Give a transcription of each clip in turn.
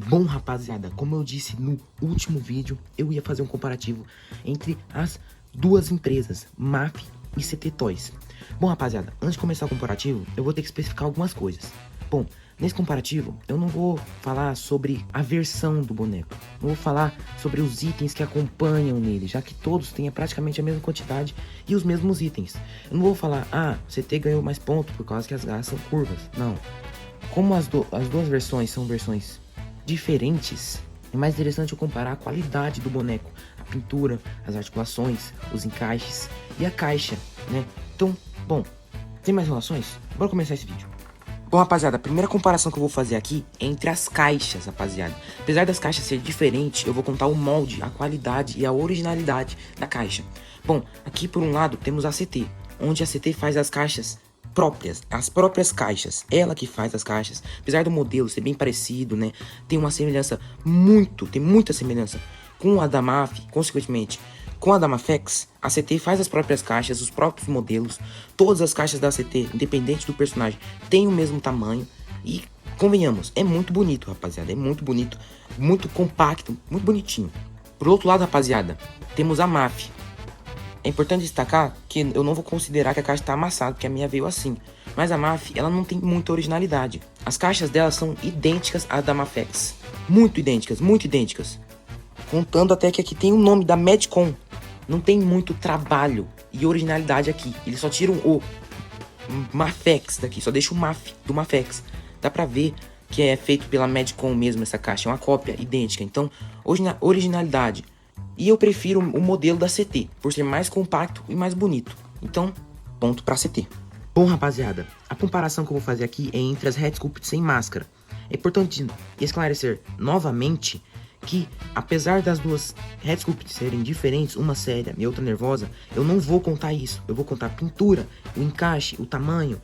Bom, rapaziada, como eu disse no último vídeo, eu ia fazer um comparativo entre as duas empresas, MAF e CT Toys. Bom, rapaziada, antes de começar o comparativo, eu vou ter que especificar algumas coisas. Bom, nesse comparativo, eu não vou falar sobre a versão do boneco. Não vou falar sobre os itens que acompanham nele, já que todos têm praticamente a mesma quantidade e os mesmos itens. Eu não vou falar, CT ganhou mais pontos por causa que as garras são curvas. Não. Como as duas versões são versões diferentes, é mais interessante eu comparar a qualidade do boneco, a pintura, as articulações, os encaixes e a caixa, né? Então, bom, sem mais relações, bora começar esse vídeo. Bom, rapaziada, a primeira comparação que eu vou fazer aqui é entre as caixas, rapaziada. Apesar das caixas serem diferentes, eu vou contar o molde, a qualidade e a originalidade da caixa. Bom, aqui por um lado temos a CT, onde a CT faz as caixas próprias, as próprias caixas, ela que faz as caixas. Apesar do modelo ser bem parecido, né, tem muita semelhança com a da MAF, consequentemente com a da Mafex. A CT faz as próprias caixas, os próprios modelos. Todas as caixas da CT, independente do personagem, tem o mesmo tamanho e, convenhamos, é muito bonito, rapaziada, é muito bonito, muito compacto, muito bonitinho. Por outro lado, rapaziada, temos a MAF. É importante destacar que eu não vou considerar que a caixa está amassada, porque a minha veio assim. Mas a MAF, ela não tem muita originalidade. As caixas dela são idênticas às da Mafex. Muito idênticas. Contando até que aqui tem o nome da Medcom. Não tem muito trabalho e originalidade aqui. Eles só tiram o Mafex daqui, só deixa o MAF do Mafex. Dá pra ver que é feito pela Medcom mesmo essa caixa, é uma cópia idêntica. Então, originalidade. E eu prefiro o modelo da CT, por ser mais compacto e mais bonito. Então, ponto pra CT. Bom, rapaziada, a comparação que eu vou fazer aqui é entre as Red Sculpt sem máscara. É importante esclarecer novamente que, apesar das duas Red Sculpt serem diferentes, uma séria e outra nervosa, eu não vou contar isso. Eu vou contar a pintura, o encaixe, o tamanho,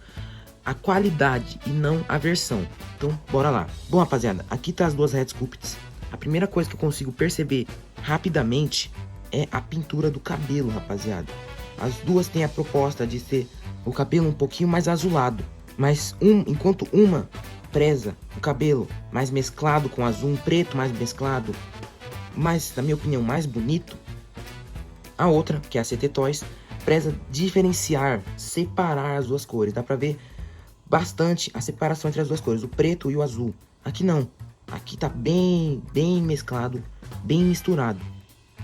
a qualidade e não a versão. Então, bora lá. Bom, rapaziada, aqui tá as duas Red Sculpts. A primeira coisa que eu consigo perceber rapidamente é a pintura do cabelo, rapaziada. As duas têm a proposta de ser o cabelo um pouquinho mais azulado, mas enquanto uma preza o cabelo mais mesclado com azul, um preto mais mesclado, mas na minha opinião mais bonito, a outra, que é a CT Toys, preza diferenciar, separar as duas cores. Dá pra ver bastante a separação entre as duas cores, o preto e o azul. Aqui não. Aqui tá bem mesclado, bem misturado.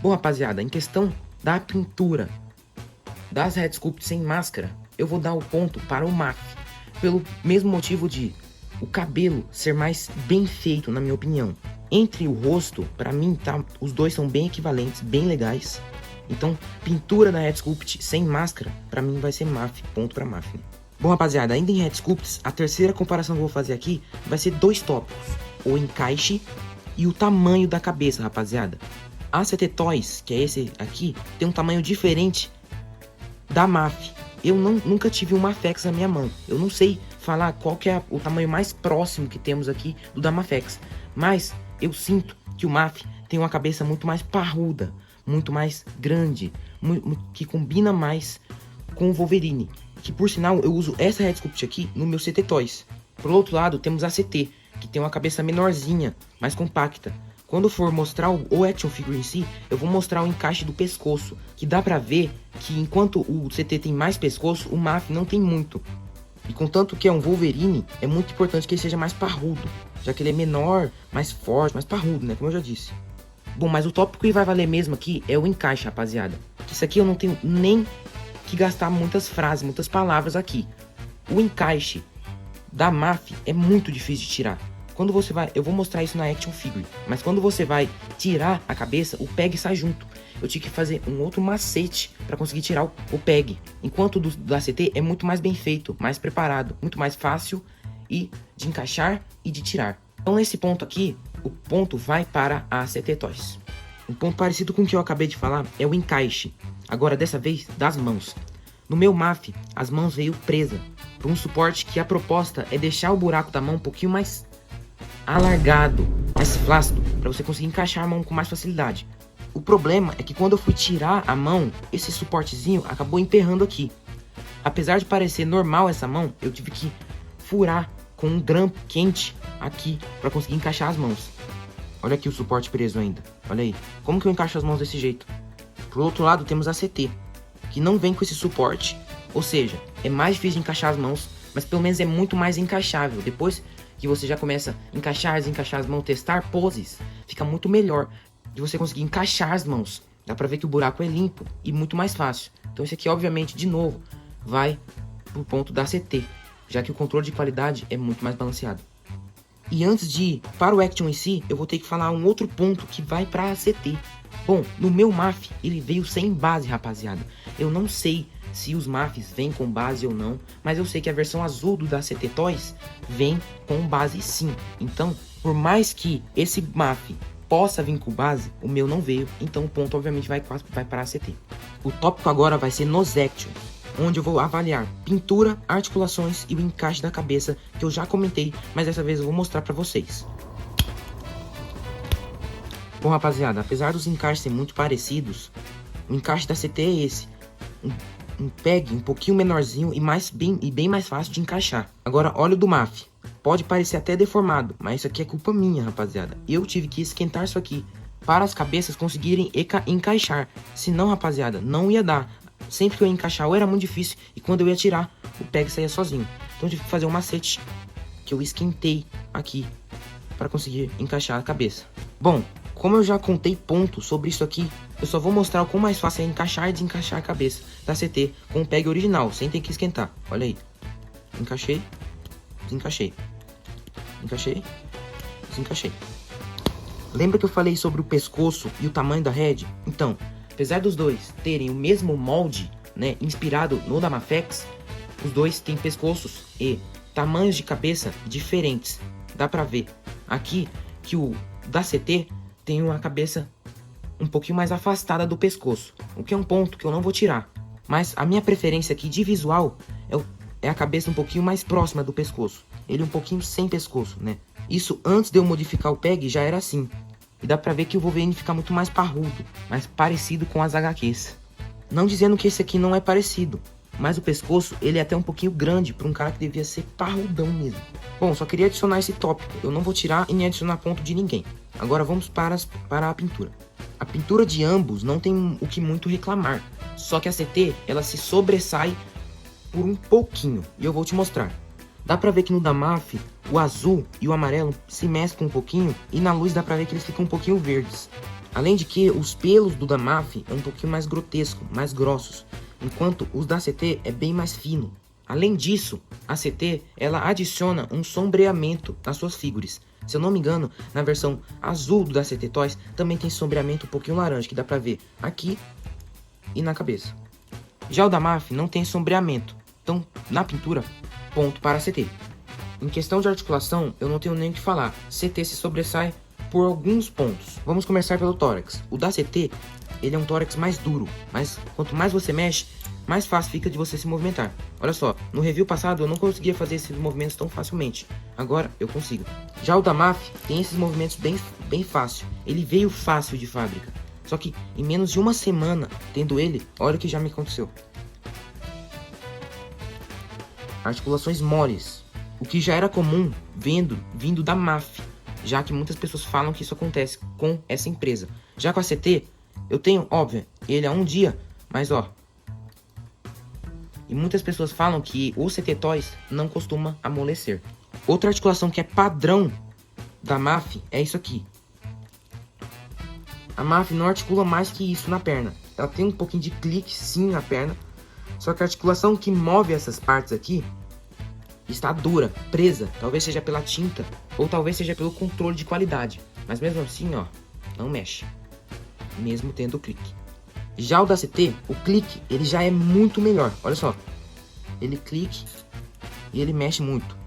Bom, rapaziada, em questão da pintura das Red Sculpt sem máscara, eu vou dar o ponto para o MAF. Pelo mesmo motivo de o cabelo ser mais bem feito, na minha opinião. Entre o rosto, pra mim, os dois são bem equivalentes, bem legais. Então, pintura da Red Sculpt sem máscara, pra mim vai ser MAF, ponto pra MAF. Né? Bom, rapaziada, ainda em Red Sculpts, a terceira comparação que eu vou fazer aqui vai ser dois tópicos. O encaixe e o tamanho da cabeça, rapaziada. A CT Toys, que é esse aqui, tem um tamanho diferente da MAF. Eu nunca tive uma Mafex na minha mão. Eu não sei falar qual que é o tamanho mais próximo que temos aqui do da Mafex. Mas eu sinto que o MAF tem uma cabeça muito mais parruda, muito mais grande, que combina mais com o Wolverine. Que por sinal eu uso essa Red Sculpt aqui no meu CT Toys. Por outro lado temos a CT, que tem uma cabeça menorzinha, mais compacta. Quando for mostrar o action figure em si, eu vou mostrar o encaixe do pescoço, que dá pra ver que enquanto o CT tem mais pescoço, o MAF não tem muito. E contanto que é um Wolverine, é muito importante que ele seja mais parrudo, já que ele é menor, mais forte, mais parrudo, né, como eu já disse. Bom, mas o tópico que vai valer mesmo aqui é o encaixe, rapaziada. Isso aqui eu não tenho nem que gastar muitas frases, muitas palavras aqui. O encaixe da MAF é muito difícil de tirar. Quando você vai, eu vou mostrar isso na action figure, mas quando você vai tirar a cabeça, o peg sai junto. Eu tive que fazer um outro macete para conseguir tirar o peg. Enquanto o da CT é muito mais bem feito, mais preparado, muito mais fácil e de encaixar e de tirar. Então nesse ponto aqui, o ponto vai para a CT Toys. Um ponto parecido com o que eu acabei de falar é o encaixe, agora dessa vez das mãos. No meu MAF, as mãos veio presa por um suporte que a proposta é deixar o buraco da mão um pouquinho mais alargado, mais flácido, para você conseguir encaixar a mão com mais facilidade. O problema é que quando eu fui tirar a mão, esse suportezinho acabou emperrando aqui. Apesar de parecer normal essa mão, eu tive que furar com um grampo quente aqui para conseguir encaixar as mãos. Olha aqui o suporte preso ainda. Olha aí. Como que eu encaixo as mãos desse jeito? Pro outro lado temos a CT, que não vem com esse suporte. Ou seja, é mais difícil de encaixar as mãos, mas pelo menos é muito mais encaixável. Depois que você já começa a encaixar, desencaixar as mãos, testar poses, fica muito melhor de você conseguir encaixar as mãos. Dá pra ver que o buraco é limpo e muito mais fácil. Então esse aqui, obviamente, de novo, vai pro ponto da CT, já que o controle de qualidade é muito mais balanceado. E antes de ir para o Action em si, eu vou ter que falar um outro ponto que vai para a CT. Bom, no meu MAF, ele veio sem base, rapaziada. Eu não sei se os MAFs vêm com base ou não, mas eu sei que a versão azul do da CT Toys vem com base sim. Então, por mais que esse MAF possa vir com base, o meu não veio, então o ponto obviamente vai para a CT. O tópico agora vai ser nos Actions, onde eu vou avaliar pintura, articulações e o encaixe da cabeça, que eu já comentei, mas dessa vez eu vou mostrar pra vocês. Bom, rapaziada, apesar dos encaixes serem muito parecidos, o encaixe da CT é esse. Um peg um pouquinho menorzinho e bem mais fácil de encaixar. Agora, olha o do MAF. Pode parecer até deformado, mas isso aqui é culpa minha, rapaziada. Eu tive que esquentar isso aqui para as cabeças conseguirem encaixar. Senão, rapaziada, não ia dar. Sempre que eu ia encaixar, ou era muito difícil, e quando eu ia tirar, o peg saía sozinho. Então eu tive que fazer um macete que eu esquentei aqui para conseguir encaixar a cabeça. Bom, como eu já contei pontos sobre isso aqui, eu só vou mostrar o quão mais fácil é encaixar e desencaixar a cabeça da CT com o peg original, sem ter que esquentar. Olha aí. Encaixei, desencaixei. Encaixei, desencaixei. Lembra que eu falei sobre o pescoço e o tamanho da head? Então, apesar dos dois terem o mesmo molde, né, inspirado no da Mafex, os dois têm pescoços e tamanhos de cabeça diferentes. Dá pra ver aqui que o da CT tem uma cabeça um pouquinho mais afastada do pescoço, o que é um ponto que eu não vou tirar. Mas a minha preferência aqui de visual é a cabeça um pouquinho mais próxima do pescoço. Ele um pouquinho sem pescoço, né? Isso antes de eu modificar o peg já era assim. E dá pra ver que o Wolverine fica muito mais parrudo, mais parecido com as HQs. Não dizendo que esse aqui não é parecido, mas o pescoço ele é até um pouquinho grande para um cara que devia ser parrudão mesmo. Bom, só queria adicionar esse tópico. Eu não vou tirar e nem adicionar ponto de ninguém. Agora vamos para a pintura. A pintura de ambos não tem o que muito reclamar. Só que a CT ela se sobressai por um pouquinho. E eu vou te mostrar. Dá pra ver que no da MAF, o azul e o amarelo se mesclam um pouquinho e na luz dá pra ver que eles ficam um pouquinho verdes. Além de que os pelos do da MAF é um pouquinho mais grotesco, mais grossos, enquanto os da CT é bem mais fino. Além disso, a CT ela adiciona um sombreamento nas suas figuras. Se eu não me engano, na versão azul do da CT Toys também tem sombreamento um pouquinho laranja, que dá pra ver aqui e na cabeça. Já o da MAF não tem sombreamento, então na pintura, ponto para a CT. Em questão de articulação, eu não tenho nem o que falar. CT se sobressai por alguns pontos. Vamos começar pelo tórax. O da CT, ele é um tórax mais duro, mas quanto mais você mexe, mais fácil fica de você se movimentar. Olha só, no review passado eu não conseguia fazer esses movimentos tão facilmente. Agora eu consigo. Já o da MAF tem esses movimentos bem fácil. Ele veio fácil de fábrica. Só que em menos de uma semana, tendo ele, olha o que já me aconteceu. Articulações moles, o que já era comum vindo da MAF, já que muitas pessoas falam que isso acontece com essa empresa. Já com a CT, eu tenho, óbvio, ele há um dia, mas ó. E muitas pessoas falam que o CT Toys não costuma amolecer. Outra articulação que é padrão da MAF é isso aqui. A MAF não articula mais que isso na perna. Ela tem um pouquinho de clique sim na perna, só que a articulação que move essas partes aqui está dura, presa, talvez seja pela tinta ou talvez seja pelo controle de qualidade, mas mesmo assim, ó, não mexe, mesmo tendo o clique. Já o da CT, o clique, ele já é muito melhor, olha só, ele clique e ele mexe muito,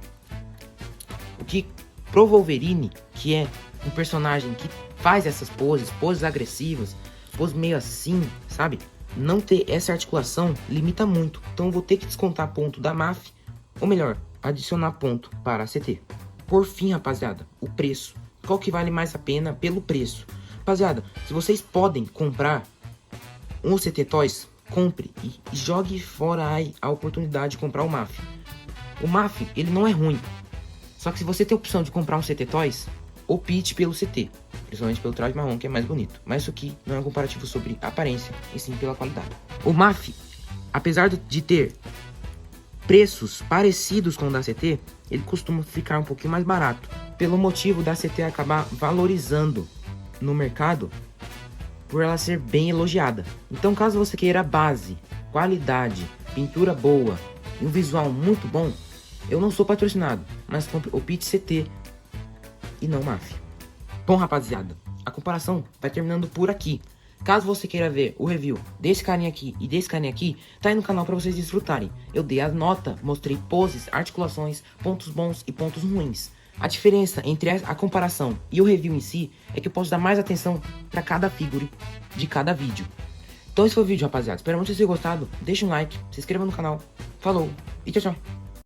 o que pro Wolverine, que é um personagem que faz essas poses agressivas, poses meio assim, sabe, não ter essa articulação limita muito, então eu vou ter que descontar ponto da MAF, ou melhor, adicionar ponto para a CT. Por fim, rapaziada, o preço. Qual que vale mais a pena pelo preço? Rapaziada, se vocês podem comprar um CT Toys, compre e jogue fora aí a oportunidade de comprar o MAF. O MAF, ele não é ruim. Só que se você tem a opção de comprar um CT Toys, opte pelo CT. principalmente pelo traje marrom, que é mais bonito. Mas isso aqui não é um comparativo sobre aparência, e sim pela qualidade. O MAF, apesar de ter preços parecidos com o da CT, ele costuma ficar um pouquinho mais barato, pelo motivo da CT acabar valorizando no mercado por ela ser bem elogiada. Então, caso você queira base, qualidade, pintura boa e um visual muito bom, eu não sou patrocinado, mas compre o Pit CT e não MAF. Bom, rapaziada, a comparação vai terminando por aqui. Caso você queira ver o review desse carinha aqui e desse carinha aqui, tá aí no canal para vocês desfrutarem. Eu dei a nota, mostrei poses, articulações, pontos bons e pontos ruins. A diferença entre a comparação e o review em si é que eu posso dar mais atenção para cada figure de cada vídeo. Então esse foi o vídeo, rapaziada. Espero muito que vocês tenham gostado. Deixa um like, se inscreva no canal. Falou e tchau, tchau.